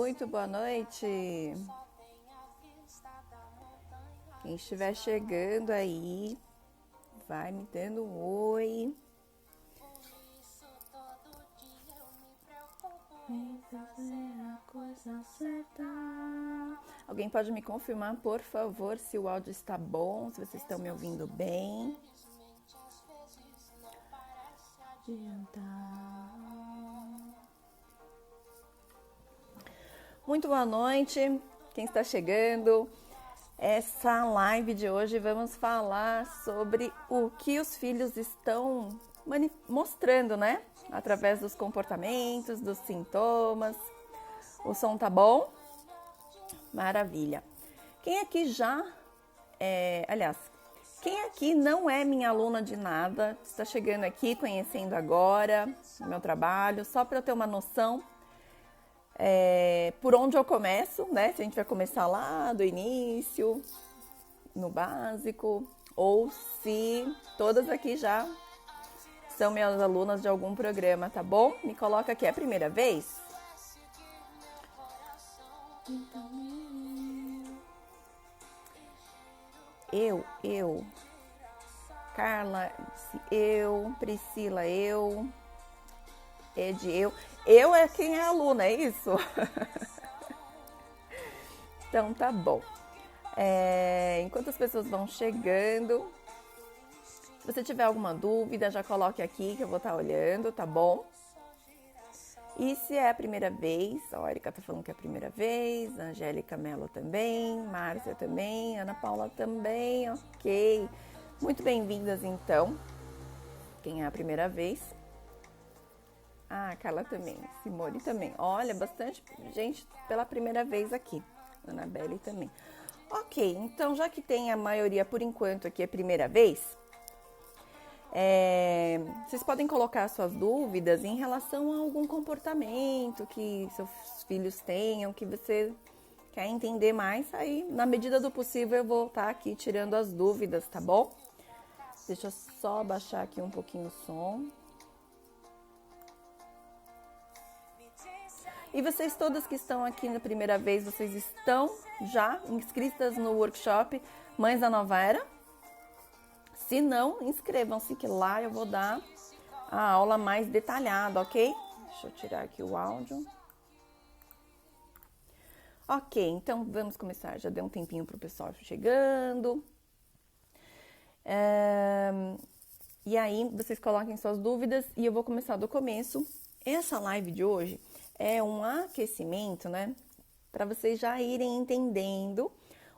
Muito boa noite. Quem estiver chegando aí, vai me dando um oi. Alguém pode me confirmar, por favor, se o áudio está bom, se vocês estão me ouvindo bem? Muito boa noite, quem está chegando. Essa live de hoje vamos falar sobre o que os filhos estão mostrando, né? Através dos comportamentos, dos sintomas. O som tá bom? Maravilha. Quem aqui já quem aqui não é minha aluna de nada, está chegando aqui, conhecendo agora o meu trabalho, só para eu ter uma noção por onde eu começo, né? Se a gente vai começar lá do início, no básico, ou se todas aqui já são minhas alunas de algum programa, tá bom? Me coloca aqui, é a primeira vez? Eu. Carla, eu. Priscila, eu. Ed, eu. Eu é quem é aluna, é isso? Então tá bom. Enquanto as pessoas vão chegando, se você tiver alguma dúvida, já coloque aqui que eu vou estar olhando, tá bom? E se é a primeira vez, a Erika tá falando que é a primeira vez, a Angélica Mello também, Márcia também, Ana Paula também, ok. Muito bem-vindas então, quem é a primeira vez. Ah, Carla também, Simone também. Olha, bastante gente pela primeira vez aqui. Anabelle também. Ok, então já que tem a maioria por enquanto aqui é primeira vez, vocês podem colocar suas dúvidas em relação a algum comportamento que seus filhos tenham, que você quer entender mais. Aí, na medida do possível, eu vou estar aqui tirando as dúvidas, tá bom? Deixa eu só baixar aqui um pouquinho o som. E vocês todas que estão aqui na primeira vez, vocês estão já inscritas no workshop Mães da Nova Era? Se não, inscrevam-se que lá eu vou dar a aula mais detalhada, ok? Deixa eu tirar aqui o áudio. Ok, então vamos começar. Já deu um tempinho para o pessoal chegando. E aí, vocês coloquem suas dúvidas e eu vou começar do começo. Essa live de hoje é um aquecimento, né? Para vocês já irem entendendo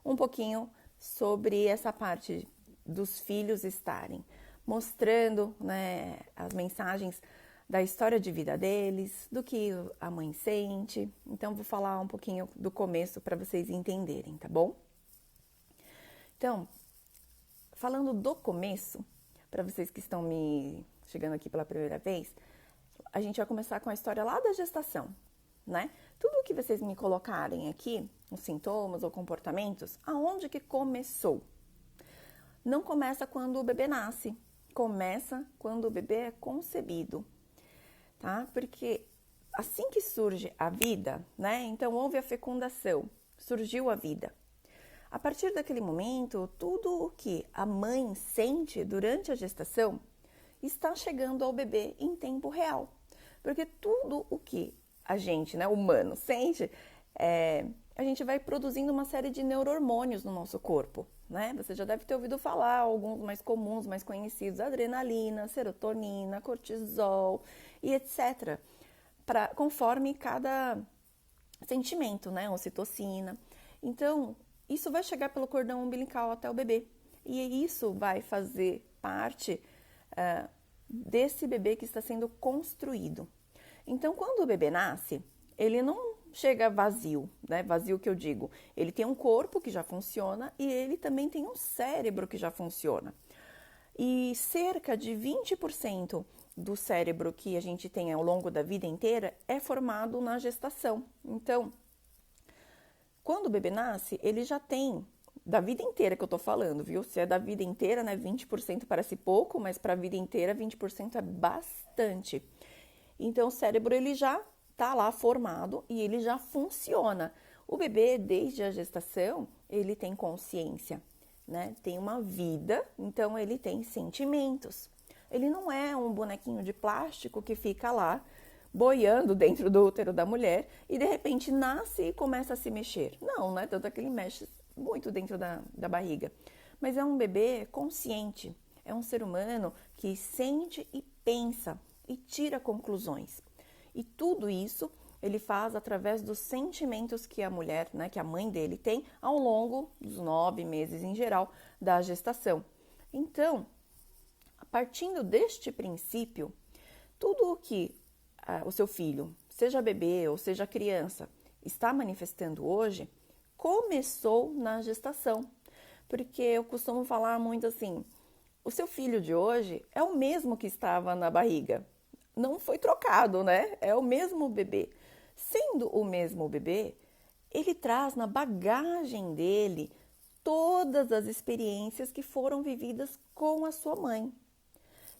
um pouquinho sobre essa parte dos filhos estarem mostrando, né, as mensagens da história de vida deles, do que a mãe sente. Então, vou falar um pouquinho do começo para vocês entenderem, tá bom? Então, falando do começo, para vocês que estão me chegando aqui pela primeira vez, a gente vai começar com a história lá da gestação, né? Tudo que vocês me colocarem aqui, os sintomas ou comportamentos, aonde que começou? Não começa quando o bebê nasce, começa quando o bebê é concebido, tá? Porque assim que surge a vida, né? Então houve a fecundação, surgiu a vida. A partir daquele momento, tudo o que a mãe sente durante a gestação está chegando ao bebê em tempo real. Porque tudo o que a gente, né, humano, sente, a gente vai produzindo uma série de neurohormônios no nosso corpo, né? Você já deve ter ouvido falar, alguns mais comuns, mais conhecidos, adrenalina, serotonina, cortisol e etc. Conforme cada sentimento, né? Ocitocina. Então, isso vai chegar pelo cordão umbilical até o bebê. E isso vai fazer parte desse bebê que está sendo construído. Então, quando o bebê nasce, ele não chega vazio, né? Vazio que eu digo. Ele tem um corpo que já funciona e ele também tem um cérebro que já funciona. E cerca de 20% do cérebro que a gente tem ao longo da vida inteira é formado na gestação. Então, quando o bebê nasce, ele já tem, da vida inteira que eu tô falando, viu? Se é da vida inteira, né? 20% parece pouco, mas para a vida inteira, 20% é bastante. Então, o cérebro, ele já está lá formado e ele já funciona. O bebê, desde a gestação, ele tem consciência, né? Tem uma vida, então ele tem sentimentos. Ele não é um bonequinho de plástico que fica lá boiando dentro do útero da mulher e de repente nasce e começa a se mexer. Não, né? Tanto é que ele mexe muito dentro da barriga. Mas é um bebê consciente, é um ser humano que sente e pensa e tira conclusões. E tudo isso ele faz através dos sentimentos que a mulher, né, que a mãe dele tem ao longo dos 9 meses em geral da gestação. Então, partindo deste princípio, tudo o que o seu filho, seja bebê ou seja criança, está manifestando hoje, começou na gestação. Porque eu costumo falar muito assim, o seu filho de hoje é o mesmo que estava na barriga. Não foi trocado, né? É o mesmo bebê. Sendo o mesmo bebê, ele traz na bagagem dele todas as experiências que foram vividas com a sua mãe.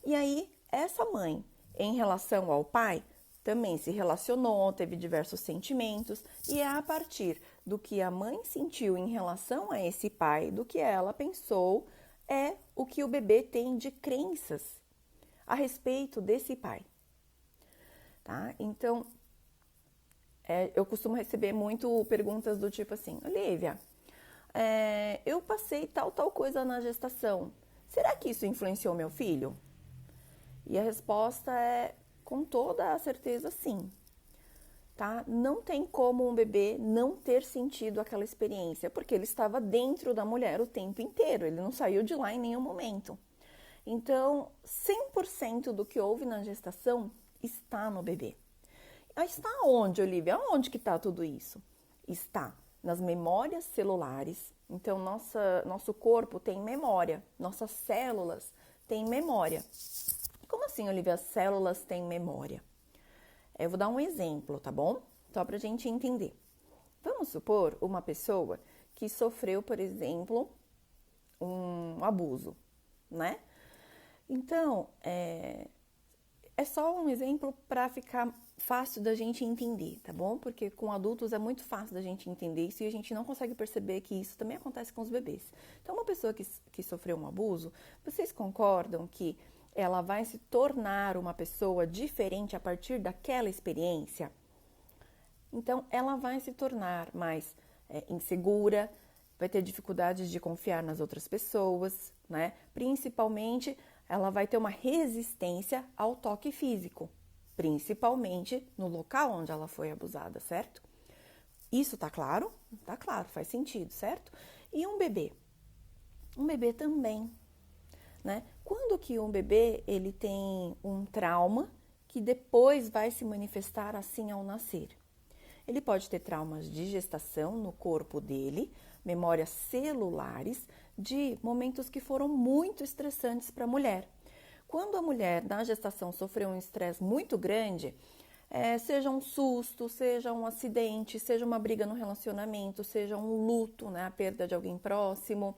E aí, essa mãe, em relação ao pai, também se relacionou, teve diversos sentimentos, e é a partir do que a mãe sentiu em relação a esse pai, do que ela pensou, é o que o bebê tem de crenças a respeito desse pai. Tá? Então, eu costumo receber muito perguntas do tipo assim, Olivia, eu passei tal coisa na gestação, será que isso influenciou meu filho? E a resposta é, com toda a certeza, sim. Tá? Não tem como um bebê não ter sentido aquela experiência, porque ele estava dentro da mulher o tempo inteiro, ele não saiu de lá em nenhum momento. Então, 100% do que houve na gestação está no bebê. Está onde, Olivia? Onde que está tudo isso? Está nas memórias celulares. Então, nosso corpo tem memória, nossas células têm memória. Como assim, Olivia, as células têm memória? Eu vou dar um exemplo, tá bom? Só para a gente entender. Vamos supor uma pessoa que sofreu, por exemplo, um abuso, né? Então, é só um exemplo para ficar fácil da gente entender, tá bom? Porque com adultos é muito fácil da gente entender isso e a gente não consegue perceber que isso também acontece com os bebês. Então, uma pessoa que sofreu um abuso, vocês concordam que ela vai se tornar uma pessoa diferente a partir daquela experiência? Então, ela vai se tornar mais insegura, vai ter dificuldades de confiar nas outras pessoas, né? Principalmente, ela vai ter uma resistência ao toque físico, principalmente no local onde ela foi abusada, certo? Isso tá claro? Tá claro, faz sentido, certo? E um bebê? Um bebê também, né? Quando que um bebê ele tem um trauma que depois vai se manifestar assim ao nascer? Ele pode ter traumas de gestação no corpo dele, memórias celulares de momentos que foram muito estressantes para a mulher. Quando a mulher na gestação sofreu um estresse muito grande, seja um susto, seja um acidente, seja uma briga no relacionamento, seja um luto, né, a perda de alguém próximo,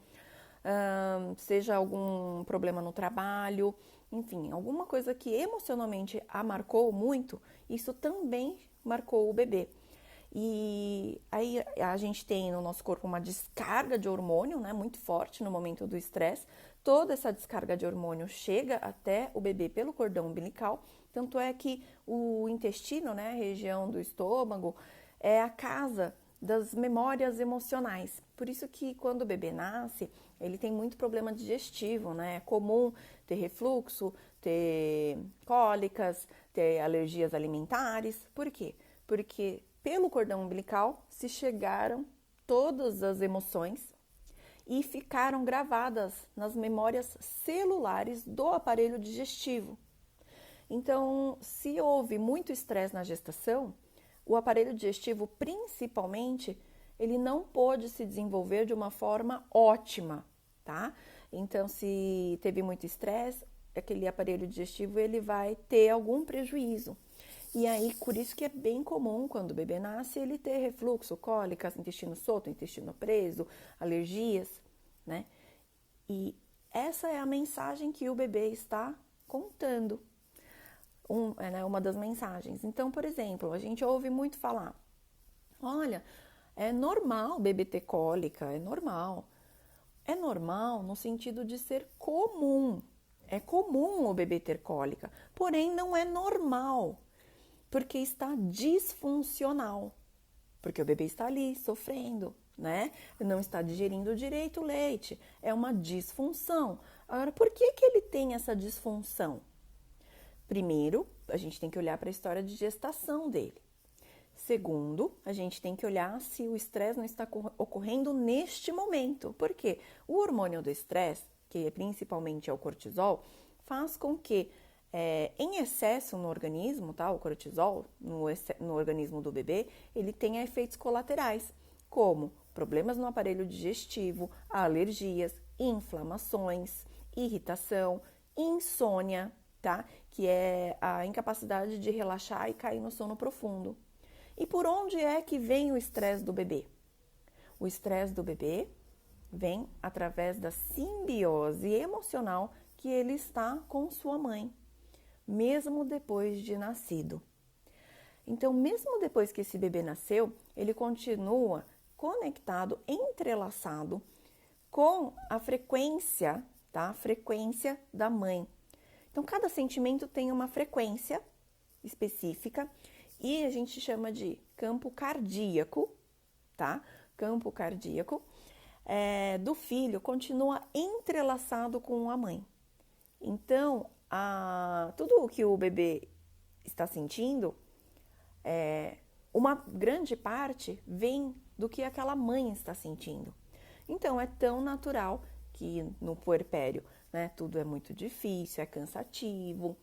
seja algum problema no trabalho, enfim, alguma coisa que emocionalmente a marcou muito, isso também marcou o bebê. E aí a gente tem no nosso corpo uma descarga de hormônio, né, muito forte no momento do estresse. Toda essa descarga de hormônio chega até o bebê pelo cordão umbilical. Tanto é que o intestino, né, a região do estômago, é a casa das memórias emocionais. Por isso que quando o bebê nasce, ele tem muito problema digestivo, né? É comum ter refluxo, ter cólicas, ter alergias alimentares. Por quê? Porque pelo cordão umbilical se chegaram todas as emoções e ficaram gravadas nas memórias celulares do aparelho digestivo. Então, se houve muito estresse na gestação, o aparelho digestivo, principalmente, ele não pôde se desenvolver de uma forma ótima, tá? Então, se teve muito estresse, aquele aparelho digestivo ele vai ter algum prejuízo. E aí, por isso que é bem comum, quando o bebê nasce, ele ter refluxo, cólicas, intestino solto, intestino preso, alergias, né? E essa é a mensagem que o bebê está contando. uma das mensagens. Então, por exemplo, a gente ouve muito falar, olha, é normal o bebê ter cólica, é normal. É normal no sentido de ser comum. É comum o bebê ter cólica, porém não é normal, porque está disfuncional. Porque o bebê está ali sofrendo, né? Não está digerindo direito o leite. É uma disfunção. Agora, por que ele tem essa disfunção? Primeiro, a gente tem que olhar para a história de gestação dele. Segundo, a gente tem que olhar se o estresse não está ocorrendo neste momento. Por quê? O hormônio do estresse, que principalmente é o cortisol, faz com que em excesso no organismo, tá? O cortisol no organismo do bebê, ele tenha efeitos colaterais, como problemas no aparelho digestivo, alergias, inflamações, irritação, insônia, tá? Que é a incapacidade de relaxar e cair no sono profundo. E por onde é que vem o estresse do bebê? O estresse do bebê vem através da simbiose emocional que ele está com sua mãe, mesmo depois de nascido. Então, mesmo depois que esse bebê nasceu, ele continua conectado, entrelaçado com a frequência, tá? A frequência da mãe. Então, cada sentimento tem uma frequência específica e a gente chama de campo cardíaco, tá? Campo cardíaco do filho continua entrelaçado com a mãe. Então, tudo o que o bebê está sentindo, uma grande parte vem do que aquela mãe está sentindo. Então, é tão natural que no puerpério, né, tudo é muito difícil, é cansativo,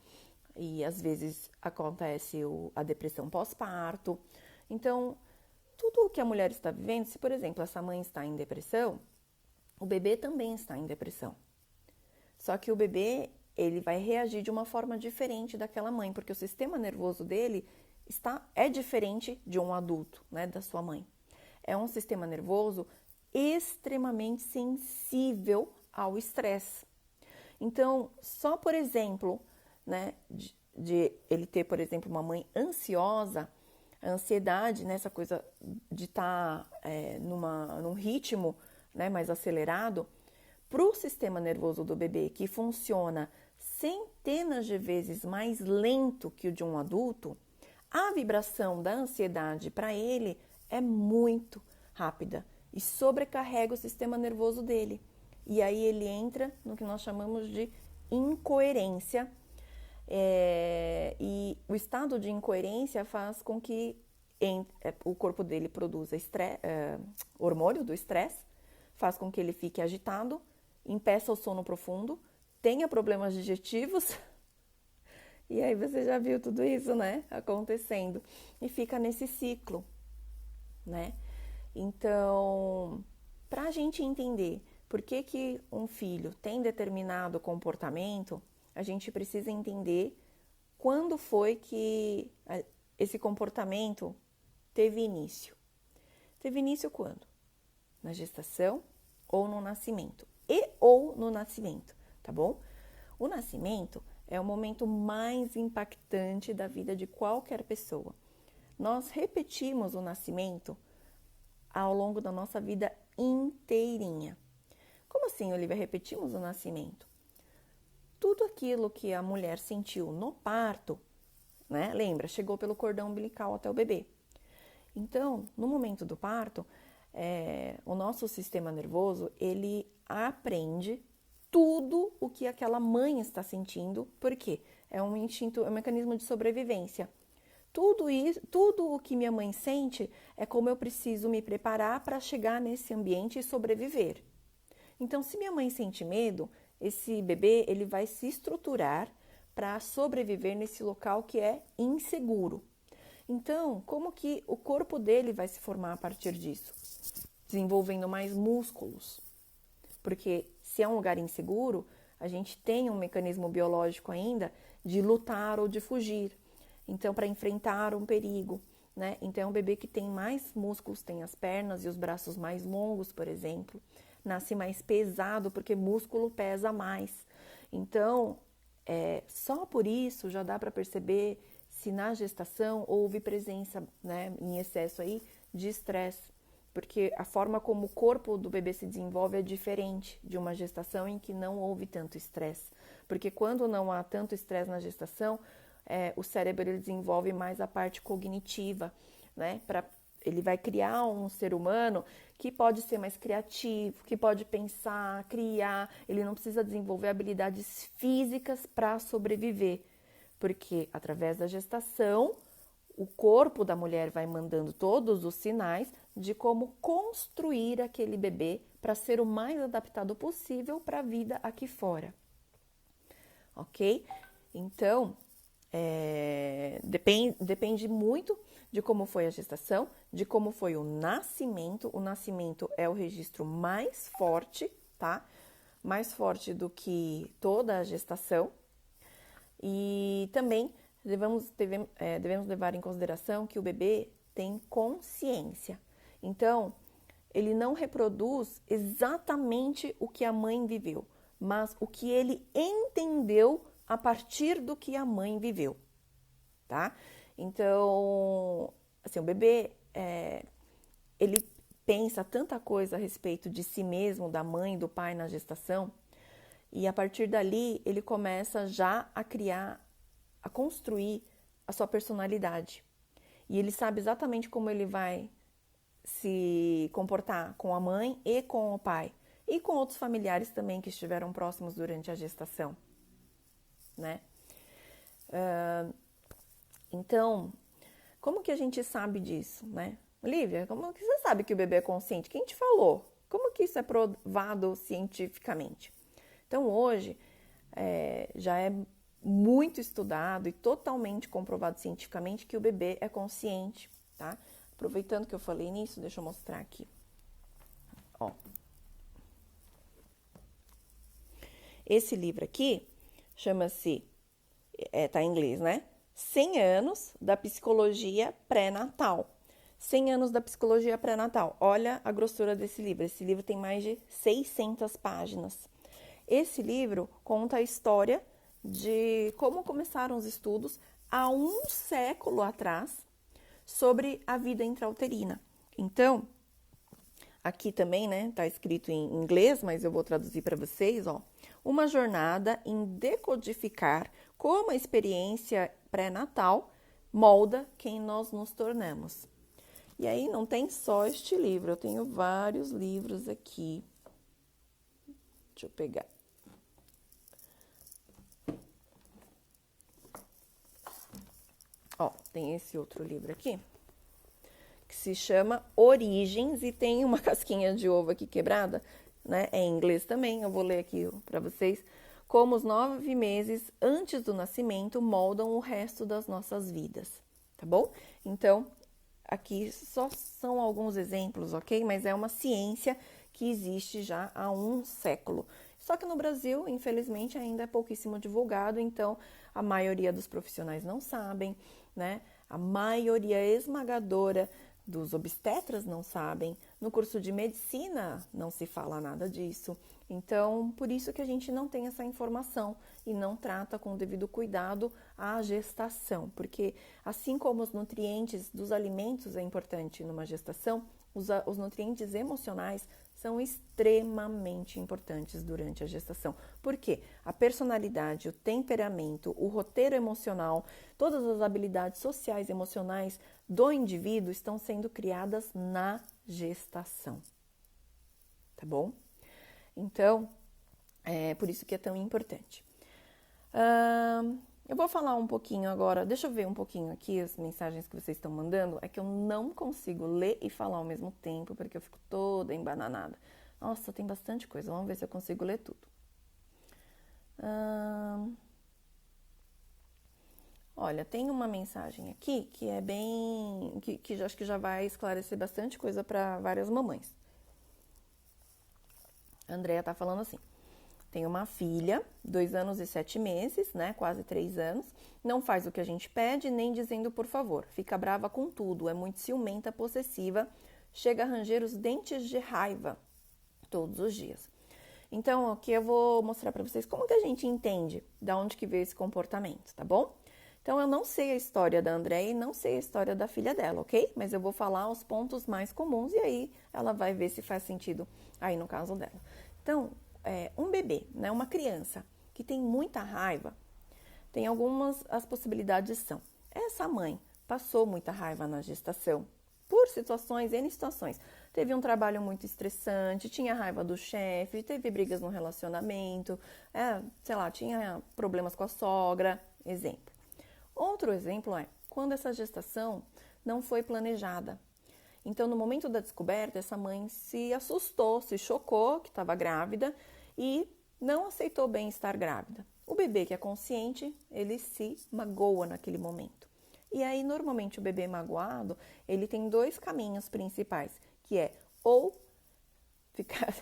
e às vezes acontece a depressão pós-parto. Então, tudo o que a mulher está vivendo, se por exemplo essa mãe está em depressão, o bebê também está em depressão. Só que o bebê, ele vai reagir de uma forma diferente daquela mãe, porque o sistema nervoso dele é diferente de um adulto, né, da sua mãe. É um sistema nervoso extremamente sensível ao estresse. Então, só por exemplo, né, de ele ter, por exemplo, uma mãe ansiosa, a ansiedade, né, essa coisa de estar num ritmo, né, mais acelerado, para o sistema nervoso do bebê, que funciona centenas de vezes mais lento que o de um adulto, a vibração da ansiedade para ele é muito rápida e sobrecarrega o sistema nervoso dele. E aí ele entra no que nós chamamos de incoerência. E o estado de incoerência faz com que o corpo dele produza hormônio do estresse, faz com que ele fique agitado, impeça o sono profundo, tenha problemas digestivos. E aí você já viu tudo isso, né, acontecendo. E fica nesse ciclo, né? Então, para a gente entender por que um filho tem determinado comportamento, a gente precisa entender quando foi que esse comportamento teve início. Teve início quando? Na gestação ou no nascimento. Ou no nascimento, tá bom? O nascimento é o momento mais impactante da vida de qualquer pessoa. Nós repetimos o nascimento ao longo da nossa vida inteirinha. Como assim, Olivia? Repetimos o nascimento? Tudo aquilo que a mulher sentiu no parto, né? Lembra, chegou pelo cordão umbilical até o bebê. Então, no momento do parto, o nosso sistema nervoso, ele aprende tudo o que aquela mãe está sentindo, porque é um instinto, é um mecanismo de sobrevivência. Tudo o que minha mãe sente é como eu preciso me preparar para chegar nesse ambiente e sobreviver. Então, se minha mãe sente medo, esse bebê ele vai se estruturar para sobreviver nesse local que é inseguro. Então, como que o corpo dele vai se formar a partir disso? Desenvolvendo mais músculos. Porque se é um lugar inseguro, a gente tem um mecanismo biológico ainda de lutar ou de fugir. Então, para enfrentar um perigo, né? Então, é um bebê que tem mais músculos, tem as pernas e os braços mais longos, por exemplo. Nasce mais pesado, porque músculo pesa mais. Então, Só por isso já dá para perceber se na gestação houve presença, né, em excesso aí de estresse, porque a forma como o corpo do bebê se desenvolve é diferente de uma gestação em que não houve tanto estresse, porque quando não há tanto estresse na gestação, o cérebro ele desenvolve mais a parte cognitiva, né, ele vai criar um ser humano que pode ser mais criativo, que pode pensar, criar, ele não precisa desenvolver habilidades físicas para sobreviver, porque através da gestação, o corpo da mulher vai mandando todos os sinais de como construir aquele bebê para ser o mais adaptado possível para a vida aqui fora. Ok? Então, depende muito de como foi a gestação, de como foi o nascimento. O nascimento é o registro mais forte, tá? Mais forte do que toda a gestação. E também devemos levar em consideração que o bebê tem consciência. Então, ele não reproduz exatamente o que a mãe viveu, mas o que ele entendeu a partir do que a mãe viveu, tá? Então, assim, o bebê, ele pensa tanta coisa a respeito de si mesmo, da mãe, do pai na gestação, e a partir dali ele começa já a criar, a construir a sua personalidade. E ele sabe exatamente como ele vai se comportar com a mãe e com o pai, e com outros familiares também que estiveram próximos durante a gestação, né? Então, como que a gente sabe disso, né? Olivia, como que você sabe que o bebê é consciente? Quem te falou? Como que isso é provado cientificamente? Então, hoje, já é muito estudado e totalmente comprovado cientificamente que o bebê é consciente, tá? Aproveitando que eu falei nisso, deixa eu mostrar aqui. Ó. Esse livro aqui chama-se, tá em inglês, né? 100 anos da psicologia pré-natal. 100 anos da psicologia pré-natal. Olha a grossura desse livro. Esse livro tem mais de 600 páginas. Esse livro conta a história de como começaram os estudos há um século atrás sobre a vida intrauterina. Então, aqui também, né, tá escrito em inglês, mas eu vou traduzir para vocês, ó. Uma jornada em decodificar como a experiência pré-natal molda quem nós nos tornamos. E aí não tem só este livro, eu tenho vários livros aqui. Deixa eu pegar. Ó, tem esse outro livro aqui, que se chama Origens, e tem uma casquinha de ovo aqui quebrada, né? É em inglês também, eu vou ler aqui para vocês. Como os 9 meses antes do nascimento moldam o resto das nossas vidas, tá bom? Então, aqui só são alguns exemplos, ok? Mas é uma ciência que existe já há um século. Só que no Brasil, infelizmente, ainda é pouquíssimo divulgado, então a maioria dos profissionais não sabem, né? A maioria esmagadora dos obstetras não sabem. No curso de medicina não se fala nada disso. Então, por isso que a gente não tem essa informação e não trata com o devido cuidado a gestação, porque assim como os nutrientes dos alimentos é importante numa gestação, os nutrientes emocionais são extremamente importantes durante a gestação. Por quê? A personalidade, o temperamento, o roteiro emocional, todas as habilidades sociais e emocionais do indivíduo estão sendo criadas na gestação. Tá bom? Então, é por isso que é tão importante. Eu vou falar um pouquinho agora, deixa eu ver um pouquinho aqui as mensagens que vocês estão mandando. É que eu não consigo ler e falar ao mesmo tempo, porque eu fico toda embananada. Nossa, tem bastante coisa, vamos ver se eu consigo ler tudo. Olha, tem uma mensagem aqui que é bem... que acho que já vai esclarecer bastante coisa para várias mamães. A Andrea tá falando assim: tem uma filha, 2 anos e 7 meses, né? Quase 3 anos. Não faz o que a gente pede, nem dizendo por favor. Fica brava com tudo, é muito ciumenta, possessiva. Chega a ranger os dentes de raiva todos os dias. Então, aqui eu vou mostrar para vocês como que a gente entende de onde que veio esse comportamento, tá bom? Então, eu não sei a história da Andréia e não sei a história da filha dela, ok? Mas eu vou falar os pontos mais comuns e aí ela vai ver se faz sentido aí no caso dela. Então, um bebê, né, uma criança que tem muita raiva, tem as possibilidades são: essa mãe passou muita raiva na gestação, por N situações. Teve um trabalho muito estressante, tinha raiva do chefe, teve brigas no relacionamento, sei lá, tinha problemas com a sogra, exemplo. Outro exemplo é quando essa gestação não foi planejada. Então, no momento da descoberta, essa mãe se assustou, se chocou que estava grávida e não aceitou bem estar grávida. O bebê que é consciente, ele se magoa naquele momento. E aí, normalmente, o bebê magoado, ele tem dois caminhos principais, que é ou ficar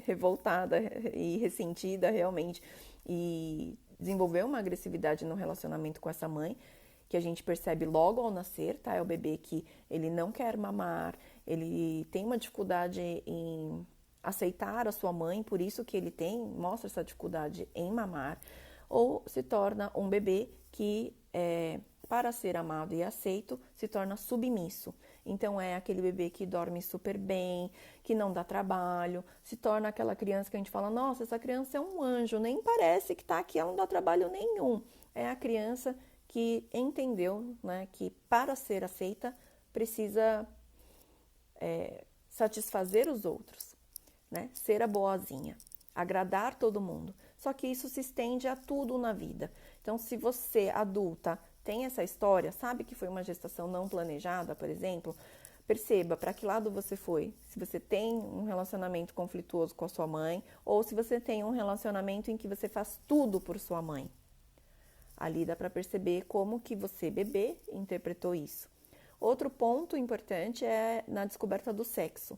revoltada e ressentida realmente e desenvolver uma agressividade no relacionamento com essa mãe, que a gente percebe logo ao nascer, tá? É o bebê que ele não quer mamar, ele tem uma dificuldade em aceitar a sua mãe, por isso que ele mostra essa dificuldade em mamar, ou se torna um bebê que, para ser amado e aceito, se torna submisso. Então, é aquele bebê que dorme super bem, que não dá trabalho, se torna aquela criança que a gente fala, nossa, essa criança é um anjo, nem parece que está aqui, ela não dá trabalho nenhum. É a criança que entendeu, né, que para ser aceita precisa satisfazer os outros, né, ser a boazinha, agradar todo mundo. Só que isso se estende a tudo na vida. Então, se você, adulta, tem essa história, sabe que foi uma gestação não planejada, por exemplo, perceba para que lado você foi. Se você tem um relacionamento conflituoso com a sua mãe ou se você tem um relacionamento em que você faz tudo por sua mãe. Ali dá para perceber como que você, bebê, interpretou isso. Outro ponto importante é na descoberta do sexo.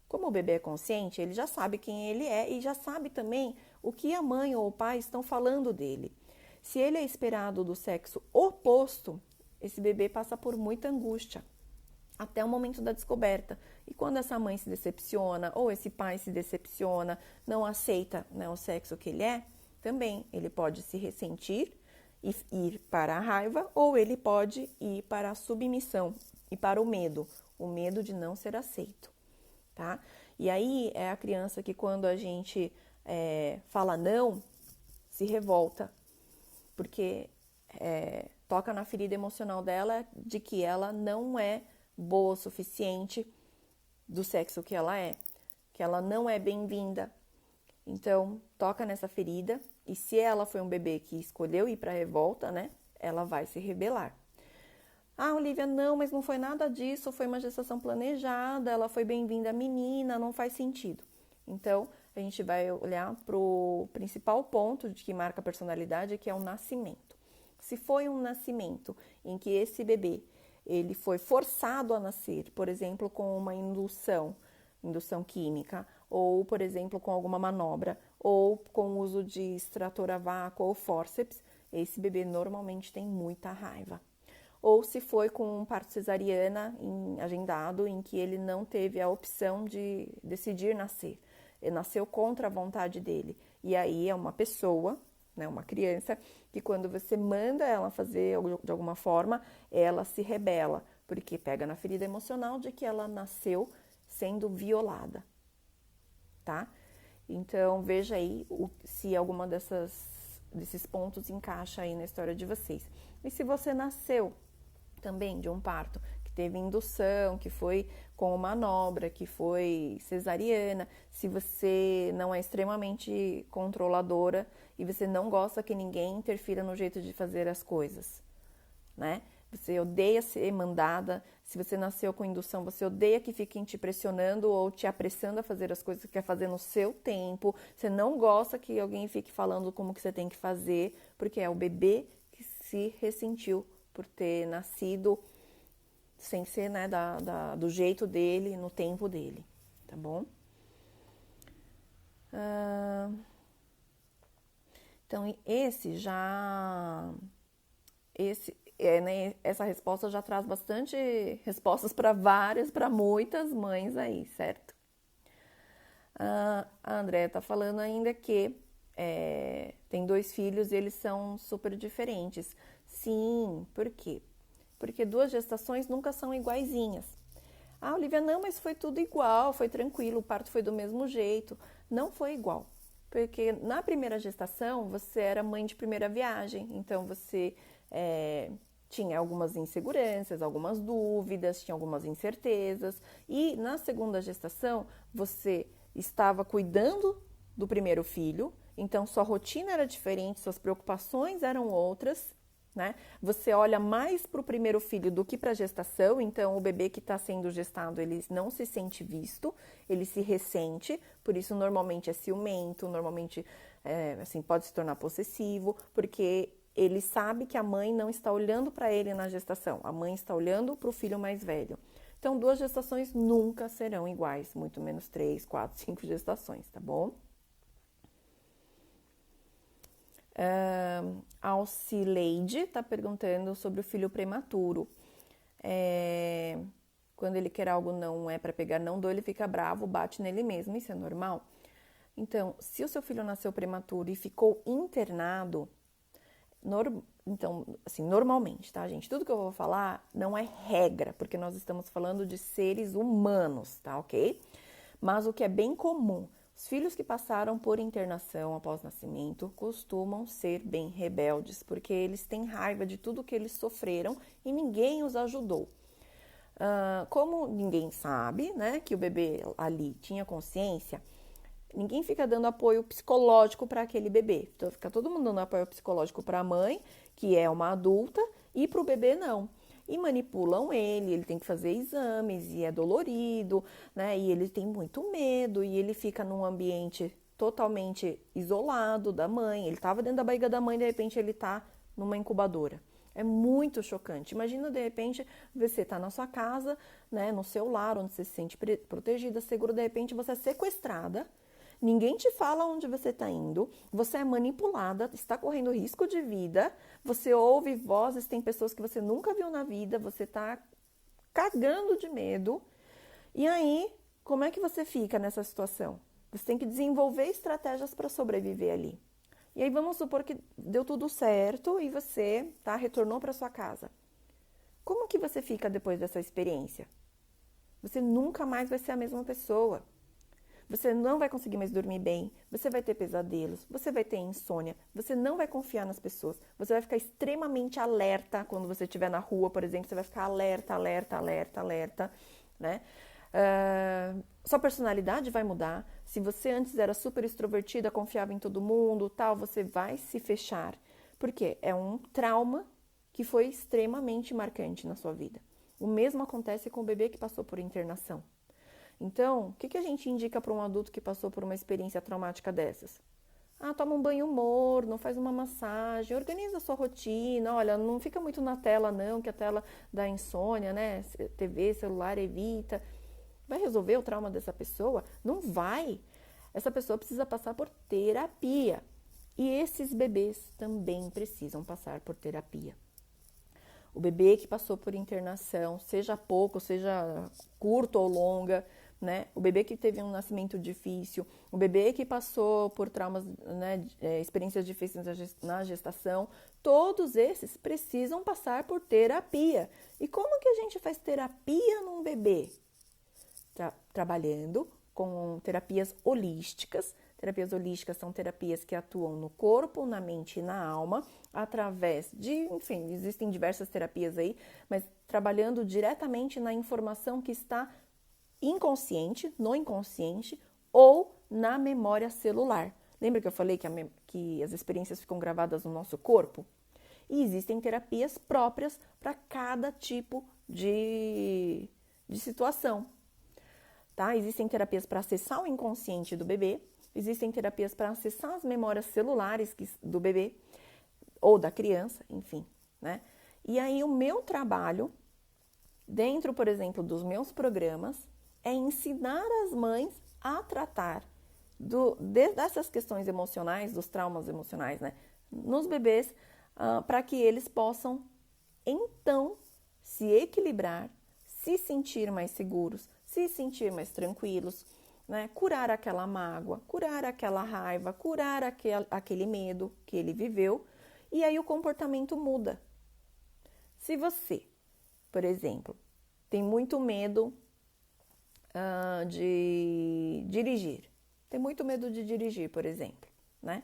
Como o bebê é consciente, ele já sabe quem ele é e já sabe também o que a mãe ou o pai estão falando dele. Se ele é esperado do sexo oposto, esse bebê passa por muita angústia até o momento da descoberta. E quando essa mãe se decepciona ou esse pai se decepciona, não aceita, né, o sexo que ele é, também ele pode se ressentir e ir para a raiva ou ele pode ir para a submissão e para o medo de não ser aceito. Tá? E aí é a criança que quando a gente fala não, se revolta, porque toca na ferida emocional dela de que ela não é boa o suficiente do sexo que ela não é bem-vinda. Então, toca nessa ferida e se ela foi um bebê que escolheu ir para a revolta, né, ela vai se rebelar. Ah, Olivia, não, mas não foi nada disso, foi uma gestação planejada, ela foi bem-vinda menina, não faz sentido. Então, a gente vai olhar para o principal ponto de que marca a personalidade, que é o nascimento. Se foi um nascimento em que esse bebê ele foi forçado a nascer, por exemplo, com uma indução química, ou, por exemplo, com alguma manobra, ou com o uso de extrator a vácuo ou fórceps, esse bebê normalmente tem muita raiva. Ou se foi com um parto cesariana agendado, em que ele não teve a opção de decidir nascer. Ele nasceu contra a vontade dele. E aí é uma pessoa, né, uma criança, que quando você manda ela fazer de alguma forma, ela se rebela, porque pega na ferida emocional de que ela nasceu sendo violada, tá? Então, veja aí se alguma desses pontos encaixa aí na história de vocês. E se você nasceu também de um parto que teve indução, que foi com manobra, que foi cesariana, se você não é extremamente controladora e você não gosta que ninguém interfira no jeito de fazer as coisas, né? Você odeia ser mandada, se você nasceu com indução, você odeia que fiquem te pressionando ou te apressando a fazer as coisas que quer fazer no seu tempo, você não gosta que alguém fique falando como que você tem que fazer, porque é o bebê que se ressentiu por ter nascido sem ser, né, do jeito dele, no tempo dele, tá bom? Então, essa resposta já traz bastante respostas para muitas mães aí, certo? A Andrea tá falando ainda que tem 2 filhos e eles são super diferentes. Sim, por quê? Porque 2 gestações nunca são iguaizinhas. Ah, Olivia, não, mas foi tudo igual, foi tranquilo, o parto foi do mesmo jeito. Não foi igual, porque na primeira gestação você era mãe de primeira viagem, então você tinha algumas inseguranças, algumas dúvidas, tinha algumas incertezas, e na segunda gestação você estava cuidando do primeiro filho, então sua rotina era diferente, suas preocupações eram outras, né? Você olha mais para o primeiro filho do que para a gestação, então o bebê que está sendo gestado, ele não se sente visto, ele se ressente, por isso normalmente é ciumento, normalmente assim, pode se tornar possessivo, porque ele sabe que a mãe não está olhando para ele na gestação, a mãe está olhando para o filho mais velho. Então, 2 gestações nunca serão iguais, muito menos 3, 4, 5 gestações, tá bom? A Alcileide está perguntando sobre o filho prematuro. Quando ele quer algo não é para pegar, não dou, ele fica bravo, bate nele mesmo, isso é normal? Então, se o seu filho nasceu prematuro e ficou internado, então, assim, normalmente, tá, gente? Tudo que eu vou falar não é regra, porque nós estamos falando de seres humanos, tá, ok? Mas o que é bem comum, os filhos que passaram por internação após nascimento costumam ser bem rebeldes, porque eles têm raiva de tudo que eles sofreram e ninguém os ajudou. Como ninguém sabe, né, que o bebê ali tinha consciência, ninguém fica dando apoio psicológico para aquele bebê. Então, fica todo mundo dando apoio psicológico para a mãe, que é uma adulta, e para o bebê não. E manipulam ele tem que fazer exames, e é dolorido, né? E ele tem muito medo, e ele fica num ambiente totalmente isolado da mãe. Ele estava dentro da barriga da mãe, de repente ele está numa incubadora. É muito chocante. Imagina, de repente, você está na sua casa, né, no seu lar, onde você se sente protegida, segura, de repente você é sequestrada, ninguém te fala onde você está indo, você é manipulada, está correndo risco de vida, você ouve vozes, tem pessoas que você nunca viu na vida, você está cagando de medo. E aí, como é que você fica nessa situação? Você tem que desenvolver estratégias para sobreviver ali. E aí vamos supor que deu tudo certo e você retornou para sua casa. Como que você fica depois dessa experiência? Você nunca mais vai ser a mesma pessoa. Você não vai conseguir mais dormir bem, você vai ter pesadelos, você vai ter insônia, você não vai confiar nas pessoas, você vai ficar extremamente alerta quando você estiver na rua, por exemplo, você vai ficar alerta, né? Sua personalidade vai mudar. Se você antes era super extrovertida, confiava em todo mundo, tal, você vai se fechar. Por quê? É um trauma que foi extremamente marcante na sua vida. O mesmo acontece com o bebê que passou por internação. Então, o que a gente indica para um adulto que passou por uma experiência traumática dessas? Toma um banho morno, faz uma massagem, organiza a sua rotina, olha, não fica muito na tela não, que a tela dá insônia, né? TV, celular, evita. Vai resolver o trauma dessa pessoa? Não vai. Essa pessoa precisa passar por terapia. E esses bebês também precisam passar por terapia. O bebê que passou por internação, seja pouco, seja curto ou longa, né? O bebê que teve um nascimento difícil, o bebê que passou por traumas, né, experiências difíceis na gestação, todos esses precisam passar por terapia. E como que a gente faz terapia num bebê? Trabalhando com terapias holísticas. Terapias holísticas são terapias que atuam no corpo, na mente e na alma, através de, enfim, existem diversas terapias aí, mas trabalhando diretamente na informação que está inconsciente, no inconsciente ou na memória celular. Lembra que eu falei que as experiências ficam gravadas no nosso corpo? E existem terapias próprias para cada tipo de situação. Tá? Existem terapias para acessar o inconsciente do bebê, existem terapias para acessar as memórias celulares do bebê ou da criança, enfim, né? E aí o meu trabalho, dentro, por exemplo, dos meus programas, é ensinar as mães a tratar dessas questões emocionais, dos traumas emocionais, né, nos bebês, para que eles possam, então, se equilibrar, se sentir mais seguros, se sentir mais tranquilos, né? Curar aquela mágoa, curar aquela raiva, curar aquele medo que ele viveu, e aí o comportamento muda. Se você, por exemplo, tem muito medo de dirigir, tem muito medo de dirigir, por exemplo, né?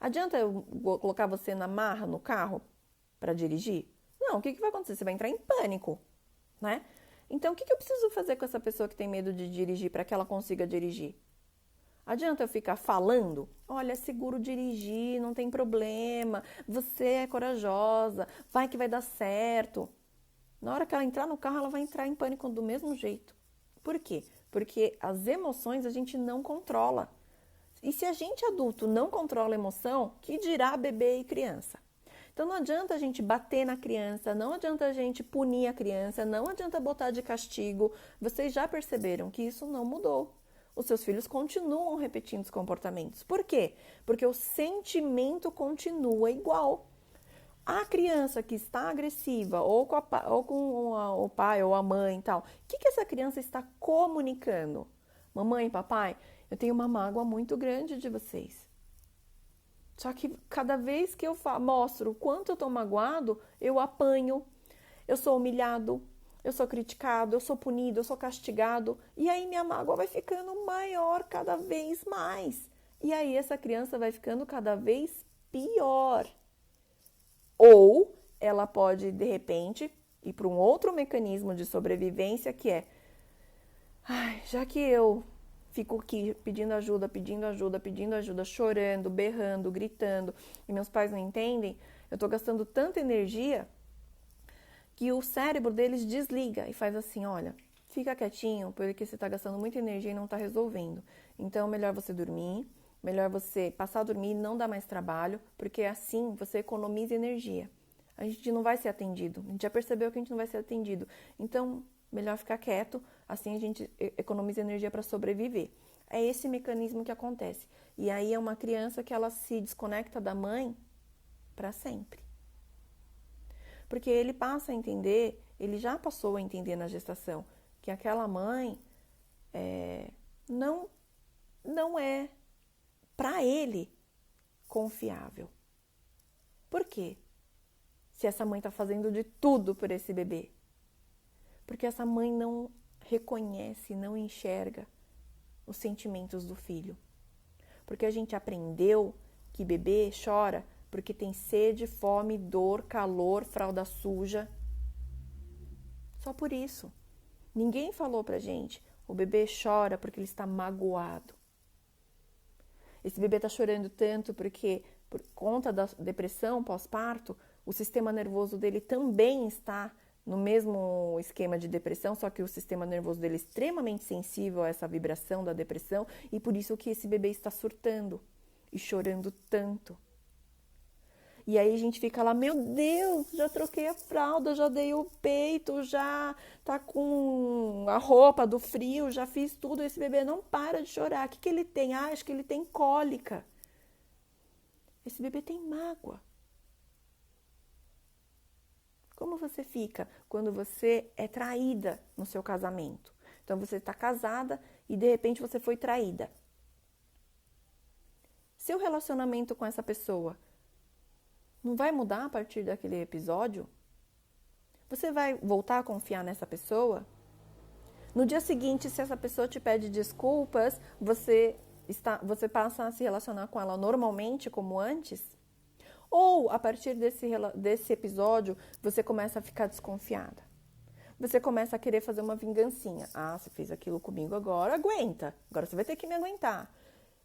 Adianta eu colocar você na marra no carro para dirigir? Não, o que vai acontecer? Você vai entrar em pânico, né? Então, o que eu preciso fazer com essa pessoa que tem medo de dirigir para que ela consiga dirigir? Adianta eu ficar falando? Olha, é seguro dirigir, não tem problema, você é corajosa, vai que vai dar certo. Na hora que ela entrar no carro, ela vai entrar em pânico do mesmo jeito. Por quê? Porque as emoções a gente não controla. E se a gente adulto não controla a emoção, que dirá bebê e criança? Então não adianta a gente bater na criança, não adianta a gente punir a criança, não adianta botar de castigo. Vocês já perceberam que isso não mudou. Os seus filhos continuam repetindo os comportamentos. Por quê? Porque o sentimento continua igual. A criança que está agressiva, ou com o pai ou a mãe e tal, o que essa criança está comunicando? Mamãe, papai, eu tenho uma mágoa muito grande de vocês. Só que cada vez que eu mostro o quanto eu estou magoado, eu apanho, eu sou humilhado, eu sou criticado, eu sou punido, eu sou castigado. E aí minha mágoa vai ficando maior cada vez mais. E aí essa criança vai ficando cada vez pior. Ou ela pode, de repente, ir para um outro mecanismo de sobrevivência que é: já que eu fico aqui pedindo ajuda, chorando, berrando, gritando, e meus pais não entendem, eu estou gastando tanta energia que o cérebro deles desliga e faz assim: olha, fica quietinho, porque você está gastando muita energia e não está resolvendo. Então, melhor você dormir, melhor você passar a dormir e não dar mais trabalho, porque assim você economiza energia. A gente não vai ser atendido, a gente já percebeu que a gente não vai ser atendido. Então, melhor ficar quieto, assim a gente economiza energia para sobreviver. É esse mecanismo que acontece. E aí é uma criança que ela se desconecta da mãe para sempre. Porque ele passa a entender, ele já passou a entender na gestação, que aquela mãe não é, para ele, confiável. Por quê? Se essa mãe está fazendo de tudo por esse bebê. Porque essa mãe não reconhece, não enxerga os sentimentos do filho. Porque a gente aprendeu que bebê chora porque tem sede, fome, dor, calor, fralda suja. Só por isso. Ninguém falou pra gente: o bebê chora porque ele está magoado. Esse bebê está chorando tanto porque, por conta da depressão pós-parto, o sistema nervoso dele também está no mesmo esquema de depressão, só que o sistema nervoso dele é extremamente sensível a essa vibração da depressão, e por isso que esse bebê está surtando e chorando tanto. E aí a gente fica lá: meu Deus, já troquei a fralda, já dei o peito, já tá com a roupa do frio, já fiz tudo, esse bebê não para de chorar. O que ele tem? Acho que ele tem cólica. Esse bebê tem mágoa. Como você fica quando você é traída no seu casamento? Então você está casada e de repente você foi traída. Seu relacionamento com essa pessoa não vai mudar a partir daquele episódio? Você vai voltar a confiar nessa pessoa? No dia seguinte, se essa pessoa te pede desculpas, você passa a se relacionar com ela normalmente, como antes? Ou, a partir desse episódio, você começa a ficar desconfiada? Você começa a querer fazer uma vingancinha. Você fez aquilo comigo agora, aguenta. Agora você vai ter que me aguentar.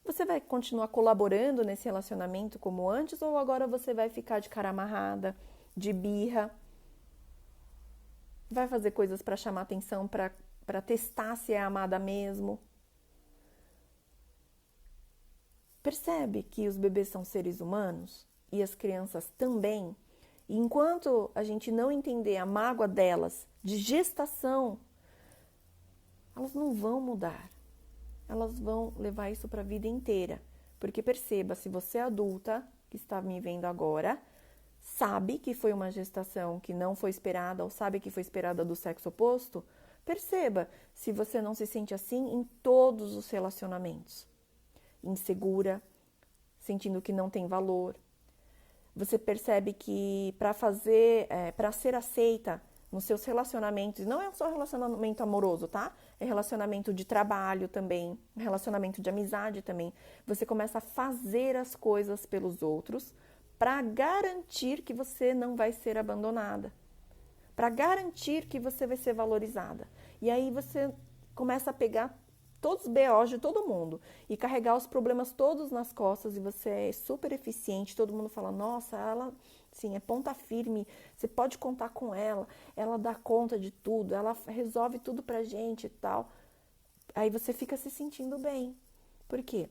Você vai continuar colaborando nesse relacionamento como antes, ou agora você vai ficar de cara amarrada, de birra? Vai fazer coisas para chamar atenção, para testar se é amada mesmo? Percebe que os bebês são seres humanos e as crianças também? E enquanto a gente não entender a mágoa delas de gestação, elas não vão mudar. Elas vão levar isso para a vida inteira. Porque perceba, se você é adulta, que está me vendo agora, sabe que foi uma gestação que não foi esperada, ou sabe que foi esperada do sexo oposto, Perceba se você não se sente assim em todos os relacionamentos. Insegura, sentindo que não tem valor. Você percebe que para ser aceita nos seus relacionamentos, não é só relacionamento amoroso, tá? É relacionamento de trabalho também, relacionamento de amizade também. Você começa a fazer as coisas pelos outros para garantir que você não vai ser abandonada, para garantir que você vai ser valorizada. E aí você começa a pegar todos os BOs de todo mundo e carregar os problemas todos nas costas, e você é super eficiente, todo mundo fala, nossa, ela sim, é ponta firme, você pode contar com ela dá conta de tudo, ela resolve tudo pra gente e tal. Aí você fica se sentindo bem. Por quê?